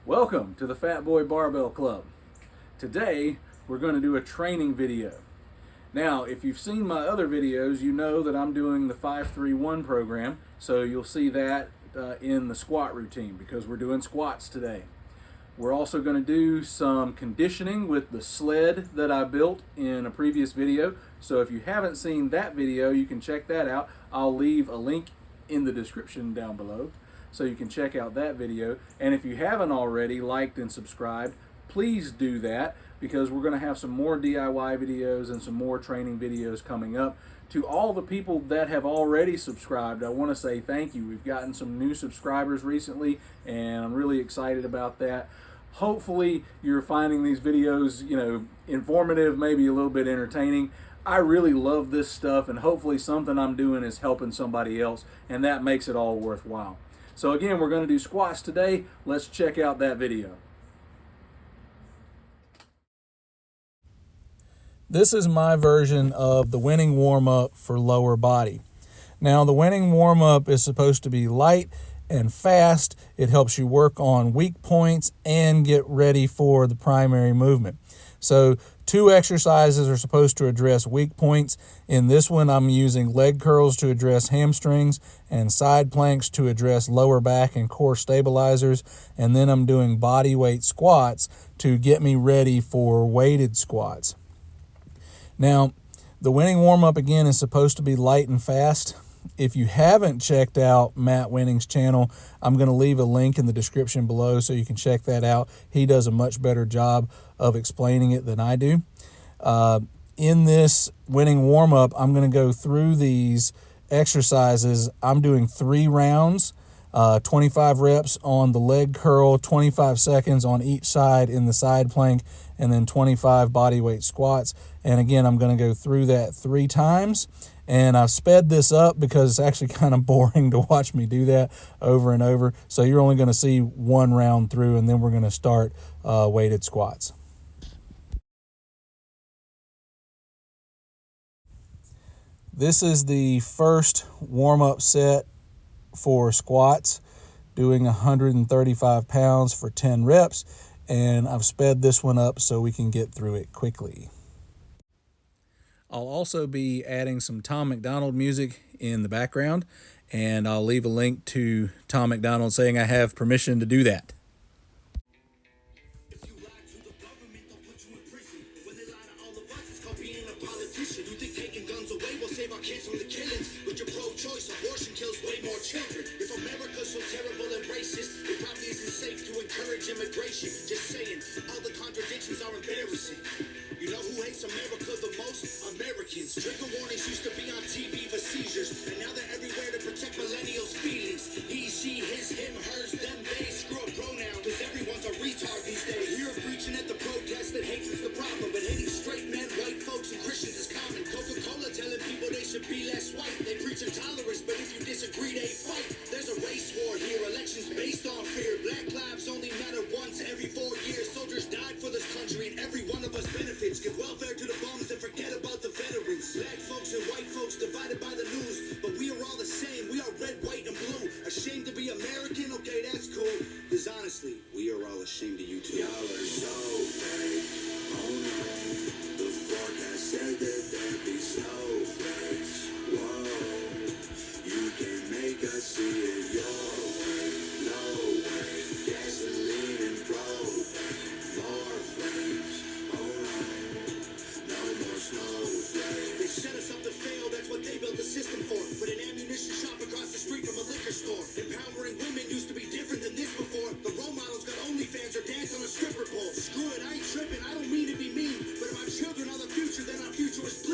Welcome to the Fat Boy Barbell Club. Today we're going to do a training video. Now, if you've seen my other videos, you know that I'm doing the 5-3-1 program, so you'll see that in the squat routine because we're doing squats today. We're also going to do some conditioning with the sled that I built in a previous video, so if you haven't seen that video, you can check that out. I'll leave a link in the description down below so you can check out that video. And if you haven't already liked and subscribed, please do that because we're going to have some more DIY videos and some more training videos coming up. To all the people that have already subscribed, I want to say thank you. We've gotten some new subscribers recently and I'm really excited about that. Hopefully you're finding these videos, informative, maybe a little bit entertaining. I really love this stuff and hopefully something I'm doing is helping somebody else, and that makes it all worthwhile. So again, we're going to do squats today. Let's check out that video. This is my version of the winning warm-up for lower body. Now, the winning warm-up is supposed to be light and fast. It helps you work on weak points and get ready for the primary movement. So 2 exercises are supposed to address weak points. In this one, I'm using leg curls to address hamstrings and side planks to address lower back and core stabilizers. And then I'm doing body weight squats to get me ready for weighted squats. Now, the winning warm-up again is supposed to be light and fast. If you haven't checked out Matt Winning's channel, I'm going to leave a link in the description below so you can check that out. He does a much better job of explaining it than I do. In this winning warm-up, I'm going to go through these exercises. I'm doing 3 rounds, 25 reps on the leg curl, 25 seconds on each side in the side plank, and then 25 body weight squats. And again, I'm going to go through that 3 times. And I've sped this up because it's actually kind of boring to watch me do that over and over. So you're only going to see 1 round through, and then we're going to start weighted squats. This is the first warm-up set for squats, doing 135 pounds for 10 reps. And I've sped this one up so we can get through it quickly. I'll also be adding some Tom MacDonald music in the background, and I'll leave a link to Tom MacDonald saying I have permission to do that. If you lie to the government, they'll put you in prison. When they lie to all of us, it's called being a politician. You think taking guns away will save our kids from the killings? But your pro-choice abortion kills way more children. If America's so terrible and racist, it probably isn't safe to encourage immigration. Just saying, all the contradictions are embarrassing. You know who hates America the most? Americans. Trigger warnings used to be on TV for seizures, and now they're everywhere to protect millennials' feelings. He, she, his, him, hers, them, they. Screw a pronoun, because everyone's a retard these days. Here preaching at the protest that hatred's the problem, but hating straight men, white folks, and Christians is common. Coca-Cola telling people they should be less white. They preach intolerance, but if you disagree, they fight. There's a race war here, elections based on fear. Black lives only matter once every 4 years. Soldiers died for this country, and every one of us benefits. Give welfare to the bums and forget about the veterans. Black folks and white folks divided by the news, but we are all the same. We are red, white, and blue. Ashamed to be American? Okay, that's cool. Because honestly, we are all ashamed of you too. Y'all are so fake. Oh no, the forecast said that there'd be snowflakes. Whoa, you can make us see it your way. No way. Gasoline and propane. More flames. Oh no, no more snowflakes. They set us up to fail, that's what they built the system for. Put an ammunition shop across the street from a liquor store. Empowering women used to be different than this before. The role models got OnlyFans or dance on a stripper pole. Screw it, I ain't tripping, I don't mean to be mean, but if our children are the future, then our future is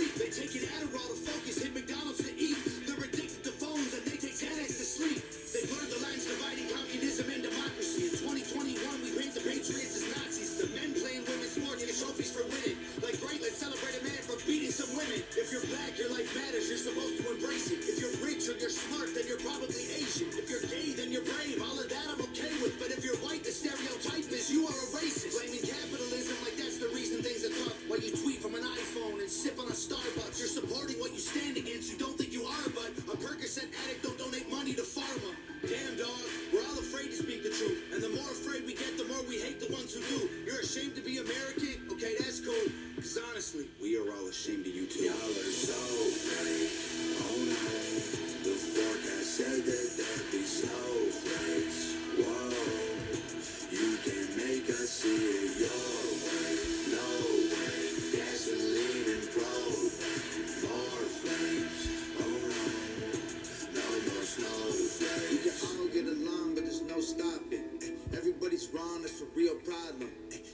on, it's a real problem.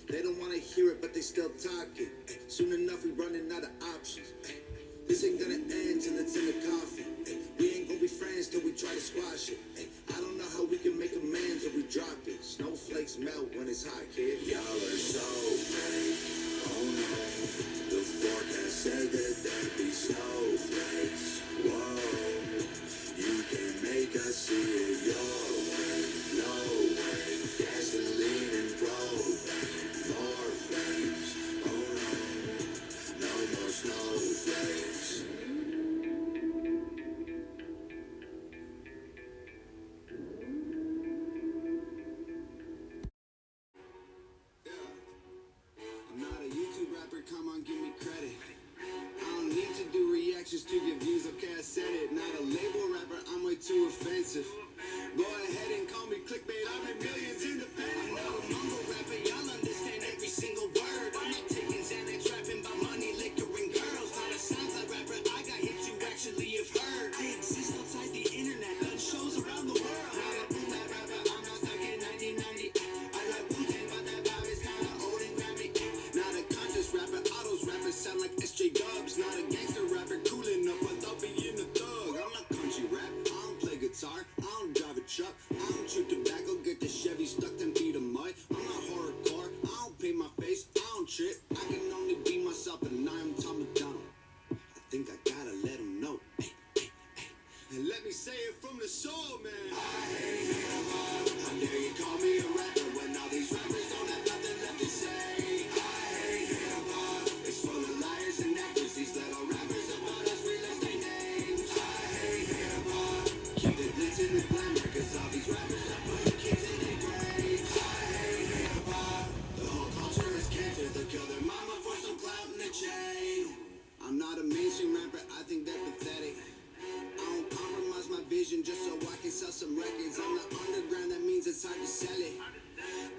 They don't want to hear it, but they still talking. Soon enough, we running out of options. This ain't gonna end till it's in the coffin. We ain't gonna be friends till we try to squash it. I don't know how we can make amends or we drop it. Snowflakes melt when it's hot, kid. Y'all are so fake. Oh no, the forecast said that there'd be snowflakes. Whoa, you can make us see it your way. No way, gasoline and propane. More flames. Oh no, no more snowflakes. I'm not a YouTube rapper, come on, give me credit. I don't need to do reactions to get views, okay, I said it. Not a label rapper, I'm way too offensive. Go ahead and call me clickbait, I'm in millions independent. Not a mumble rapper, y'all understand every single word. I'm not taking Xanax, rapping about money, liquor, and girls. Not a SoundCloud rapper, I got hits you actually have heard. I exist outside the internet, done shows around the world. Not a boom bap rapper, I'm not stuck in 1990. I like Wu-Tang, but that vibe is kinda old and grimy. Not a conscious rapper, autos rappers sound like SJ Dubs. Not a gangster rapper, cool enough without being a thug. I'm not country rap, I don't play guitar, I don't drive a truck, I don't chew tobacco, get the Chevy stuck 10 feet of mud. I'm not horrorcore, I don't paint my face, I don't trip. I can only be myself and I am Tom McDonald. I think I gotta let him know. Hey, hey, hey. And let me say it from the soul, man. I hate hip-hop. How dare you call me a rapper when all these rappers don't have nothing left to say. I hate hip-hop. It's full of liars and actors. These little rappers about us, we list their names. I hate hip-hop. Keep the glitz in the glamour, cause all these rappers are putting kids in their graves. I hate hip-hop. The whole culture is cancer. They'll kill their mama for some clout in the chain. I'm not a mainstream rapper, I think they're pathetic. I don't compromise my vision just so I can sell some records. I'm the underground, that means it's hard to sell it.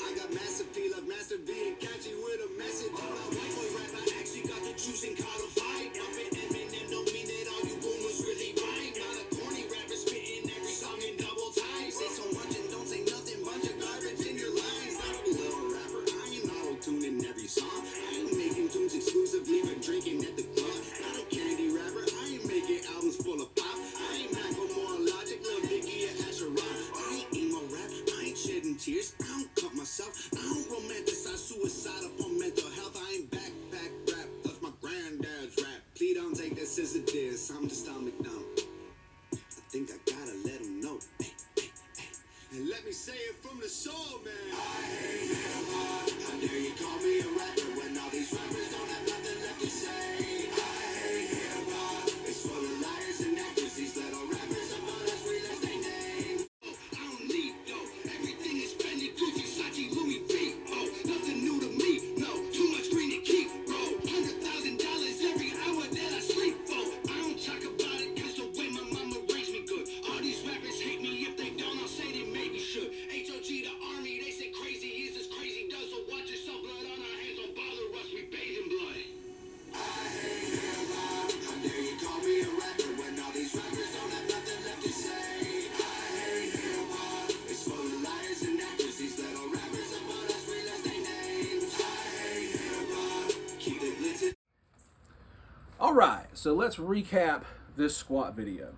I got massive feel of Master V and catchy with a message. I'm not white boy rap, I actually got the juice and caught a fight. Bumping Eminem don't mean that all you boomers really right. Not a corny rapper spitting every song in double time. Say so much and don't say nothing, bunch of garbage in your lines. Not a little rapper, I ain't auto-tuning every song. I ain't making tunes exclusively for drinking at the club. Not a candy rapper, I ain't making albums full of pop. I ain't Macklemore, Logic, Lil Dicky, or Asher Rock. I ain't emo rap, I ain't shedding tears. I don't cut myself, I don't romanticize suicide up on mental health. I ain't backpack rap, that's my granddad's rap. Please don't take this as a diss, I'm just Tom McDonald. I think I gotta let him know. Hey, hey, hey. And let me say it from the soul, man. I hate hip-hop. How dare you call me a rapper when all these rappers don't have nothing left to say. I hate hip-hop. It's full of liars and actors. These little rappers about us, we list their names. Oh, I don't need dough. Everything is Fendi, Gucci, Sachi, Louis V. Oh, nothing new to me. No, too much green to keep, bro. $100,000 every hour that I sleep. Oh, I don't talk about it cause the way my mama raised me good. All these rappers hate me. If they don't, I'll say they maybe should. HOG the army, they say crazy is as crazy does. So watch yourself, blood on our hands. Don't bother us, we bathe in blood. I hate hip-hop. How dare you call me a rapper when all these rappers don't have nothing left to say. I hate hip-hop. It's full of liars and actors. These little rappers about us, we list their names. I hate hip-hop. Keep the glitz in. All right, so let's recap this squat video.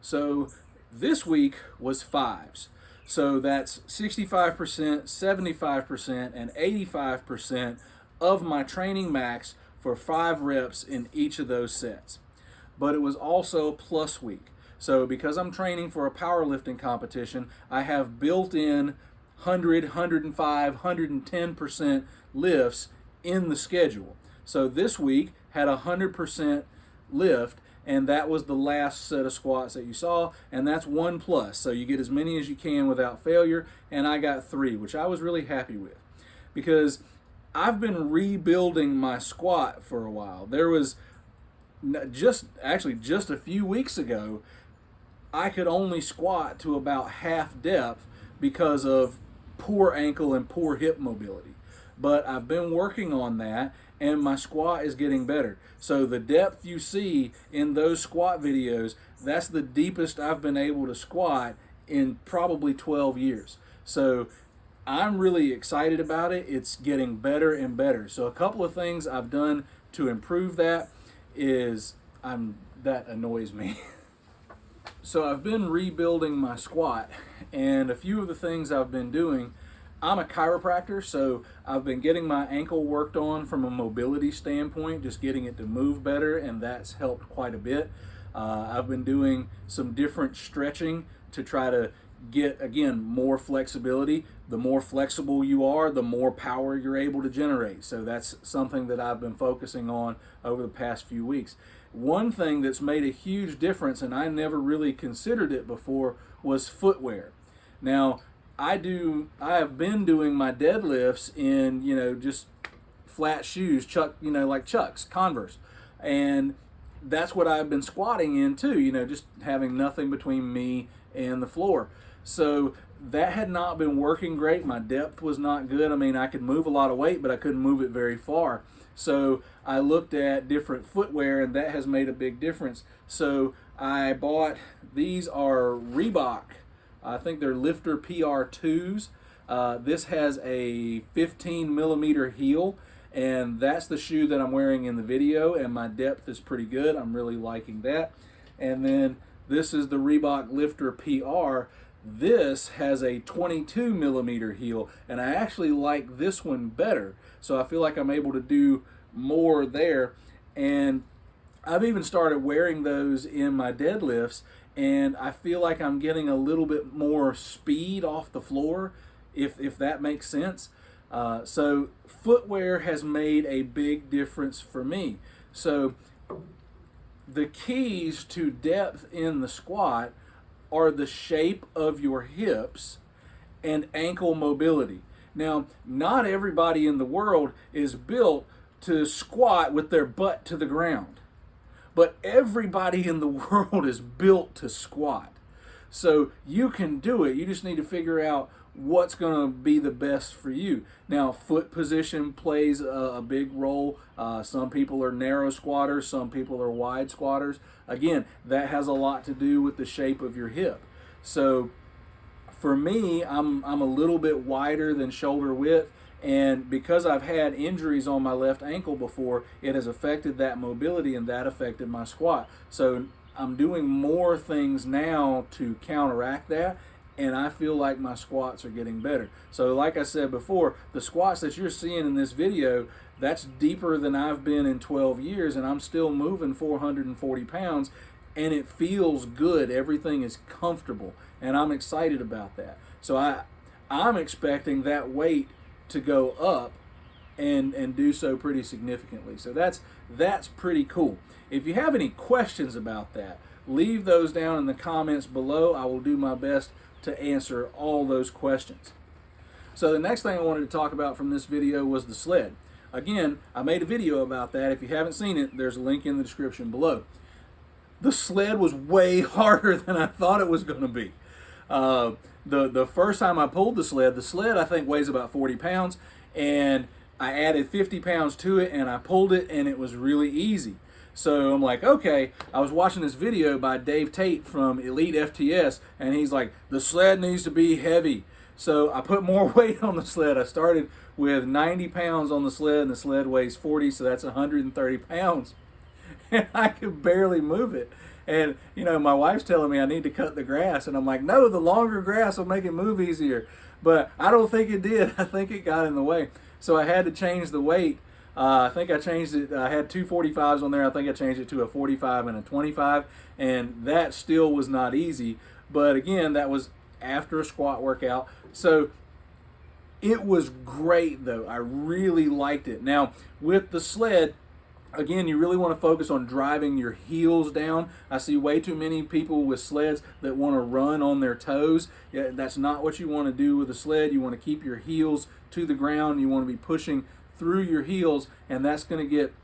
So this week was fives. So that's 65%, 75%, and 85% of my training max for 5 reps in each of those sets. But it was also plus week. So because I'm training for a powerlifting competition, I have built-in 100, 105, 110% lifts in the schedule. So this week had 100% lift, and that was the last set of squats that you saw, and that's 1 plus. So you get as many as you can without failure, and I got 3, which I was really happy with. Because I've been rebuilding my squat for a while. There was just a few weeks ago, I could only squat to about half depth because of poor ankle and poor hip mobility. But I've been working on that, and my squat is getting better. So the depth you see in those squat videos, that's the deepest I've been able to squat in probably 12 years. So I'm really excited about it. It's getting better and better. So a couple of things I've done to improve that is that annoys me. So I've been rebuilding my squat, and a few of the things I've been doing, I'm a chiropractor, so I've been getting my ankle worked on from a mobility standpoint, just getting it to move better, and that's helped quite a bit. I've been doing some different stretching to try to get, again, more flexibility. The more flexible you are, the more power you're able to generate. So that's something that I've been focusing on over the past few weeks. One thing that's made a huge difference, and I never really considered it before, was footwear. Now, I have been doing my deadlifts in, just flat shoes, like Chucks, Converse. And that's what I've been squatting in too, just having nothing between me and the floor. So that had not been working great. My depth was not good. I mean, I could move a lot of weight, but I couldn't move it very far. So I looked at different footwear, and that has made a big difference. So I bought, these are Reebok. I think they're Lifter PR2s. This has a 15 millimeter heel, and that's the shoe that I'm wearing in the video, and my depth is pretty good. I'm really liking that. And then this is the Reebok Lifter PR. This has a 22 millimeter heel, and I actually like this one better. So I feel like I'm able to do more there. And I've even started wearing those in my deadlifts, and I feel like I'm getting a little bit more speed off the floor, if that makes sense. So footwear has made a big difference for me. So the keys to depth in the squat are the shape of your hips and ankle mobility. Now, not everybody in the world is built to squat with their butt to the ground, but everybody in the world is built to squat. So you can do it. You just need to figure out what's going to be the best for you. Now, foot position plays a big role. Some people are narrow squatters, some people are wide squatters. Again, that has a lot to do with the shape of your hip. So for me, I'm a little bit wider than shoulder width, and because I've had injuries on my left ankle before, it has affected that mobility, and that affected my squat. So I'm doing more things now to counteract that, and I feel like my squats are getting better. So like I said before, the squats that you're seeing in this video, that's deeper than I've been in 12 years, and I'm still moving 440 pounds, and it feels good. Everything is comfortable, and I'm excited about that. So I'm expecting that weight to go up and do so pretty significantly. So that's pretty cool. If you have any questions about that, leave those down in the comments below. I will do my best to answer all those questions. So the next thing I wanted to talk about from this video was the sled. Again, I made a video about that. If you haven't seen it, there's a link in the description below. The sled was way harder than I thought it was going to be. The first time I pulled the sled I think weighs about 40 pounds, and I added 50 pounds to it, and I pulled it, and it was really easy. So I'm like, okay, I was watching this video by Dave Tate from Elite FTS, and he's like, the sled needs to be heavy. So I put more weight on the sled. I started with 90 pounds on the sled, and the sled weighs 40, so that's 130 pounds. And I could barely move it. And, my wife's telling me I need to cut the grass, and I'm like, no, the longer grass will make it move easier. But I don't think it did. I think it got in the way. So I had to change the weight. I think I changed it. I had two 45s on there. I think I changed it to a 45 and a 25, and that still was not easy. But again, that was after a squat workout. So it was great, though. I really liked it. Now, with the sled, again, you really want to focus on driving your heels down. I see way too many people with sleds that want to run on their toes. Yeah, that's not what you want to do with a sled. You want to keep your heels to the ground. You want to be pushing through your heels, and that's going to get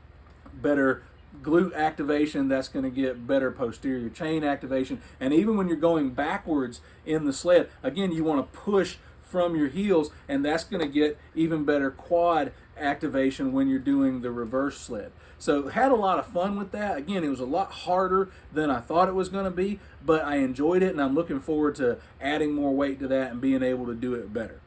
better glute activation. That's going to get better posterior chain activation. And even when you're going backwards in the sled, again, you want to push from your heels, and that's going to get even better quad activation when you're doing the reverse sled. So had a lot of fun with that. Again, it was a lot harder than I thought it was going to be, but I enjoyed it, and I'm looking forward to adding more weight to that and being able to do it better.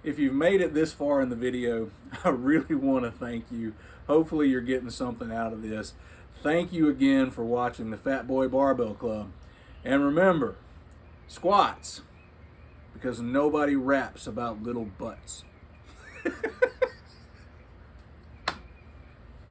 if you've made it this far in the video, I really want to thank you. Hopefully you're getting something out of this. Thank you again for watching the Fat Boy Barbell Club. And remember, squats, because nobody raps about little butts.